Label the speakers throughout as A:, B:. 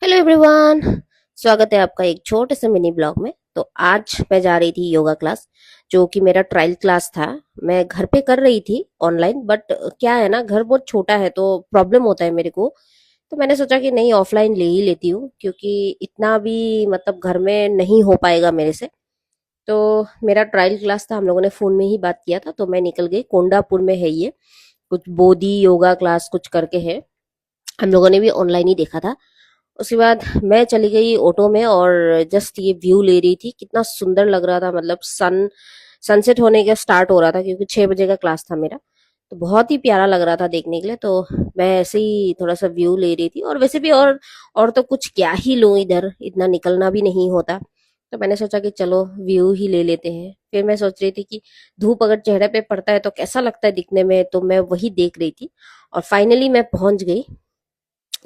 A: Hello everyone. स्वागत है आपका एक छोटे से मिनी ब्लॉग में। तो आज मैं जा रही थी योगा क्लास, जो कि मेरा ट्रायल क्लास था। मैं घर पे कर रही थी ऑनलाइन, बट क्या है ना, घर बहुत छोटा है तो प्रॉब्लम होता है मेरे को। तो मैंने सोचा कि नहीं, ऑफलाइन ले ही लेती हूँ, क्योंकि इतना भी मतलब घर में नहीं हो पाएगा मेरे से। तो मेरा ट्रायल क्लास था, हम लोगों ने फोन में ही बात किया था, तो मैं निकल गई। कोंडापुर में है ये, कुछ बोधि योगा क्लास कुछ करके है। हम लोगों ने भी ऑनलाइन ही देखा था। उसके बाद मैं चली गई ऑटो में और जस्ट ये व्यू ले रही थी। कितना सुंदर लग रहा था, मतलब सनसेट होने का स्टार्ट हो रहा था, क्योंकि 6 बजे का क्लास था मेरा। तो बहुत ही प्यारा लग रहा था देखने के लिए। तो मैं ऐसे ही थोड़ा सा व्यू ले रही थी, और वैसे भी और तो कुछ क्या ही लूं, इधर इतना निकलना भी नहीं होता। तो मैंने सोचा कि चलो व्यू ही ले लेते हैं। फिर मैं सोच रही थी कि धूप अगर चेहरे पे पड़ता है तो कैसा लगता है दिखने में, तो मैं वही देख रही थी। और फाइनली मैं पहुंच गई।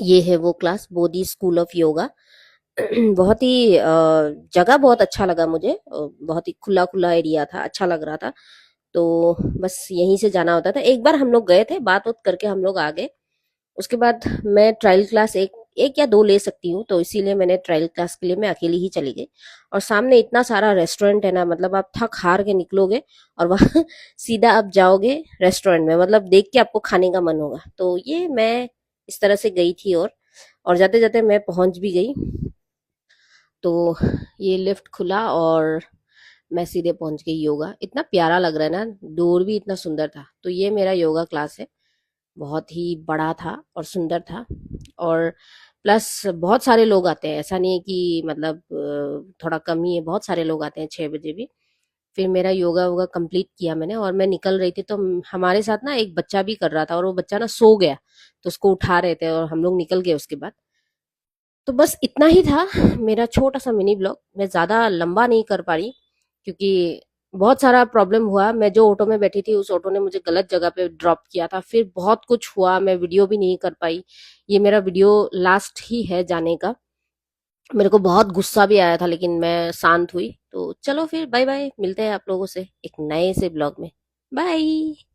A: ये है वो class, Bodhi school of yoga. बहुत ही जगह बहुत अच्छा लगा मुझे। बहुत ही खुला खुला एरिया था, अच्छा लग रहा था। तो बस यहीं से जाना होता था। एक बार हम लोग गए थे, बात उत करके हम लोग आ गए। उसके बाद मैं ट्रायल क्लास एक एक या दो ले सकती हूँ, तो इसीलिए मैंने ट्रायल क्लास के लिए मैं अकेली ही चली गई। और सामने इतना सारा रेस्टोरेंट है ना, मतलब आप थक हार के निकलोगे और वहां सीधा आप जाओगे रेस्टोरेंट में, मतलब देख के आपको खाने का मन होगा। तो ये मैं इस तरह से गई थी। और जाते जाते मैं पहुंच भी गई। तो ये लिफ्ट खुला और मैं सीधे पहुंच गई योगा। इतना प्यारा लग रहा है ना, डोर भी इतना सुंदर था। तो ये मेरा योगा क्लास है। बहुत ही बड़ा था और सुंदर था। और प्लस बहुत सारे लोग आते हैं, ऐसा नहीं है कि मतलब थोड़ा कम ही है, बहुत सारे लोग आते हैं 6 बजे भी। फिर मेरा योगा वोगा कंप्लीट किया मैंने, और मैं निकल रही थी तो हमारे साथ ना एक बच्चा भी कर रहा था, और वो बच्चा ना सो गया। तो उसको उठा रहे थे और हम लोग निकल गए उसके बाद। तो बस इतना ही था मेरा छोटा सा मिनी ब्लॉग। मैं ज्यादा लंबा नहीं कर पा रही, क्योंकि बहुत सारा प्रॉब्लम हुआ। मैं जो ऑटो में बैठी थी, उस ऑटो ने मुझे गलत जगह पे ड्रॉप किया था। फिर बहुत कुछ हुआ, मैं वीडियो भी नहीं कर पाई। ये मेरा वीडियो लास्ट ही है जाने का। मेरे को बहुत गुस्सा भी आया था, लेकिन मैं शांत हुई। तो चलो फिर बाय बाय, मिलते हैं आप लोगों से एक नए से ब्लॉग में। बाय।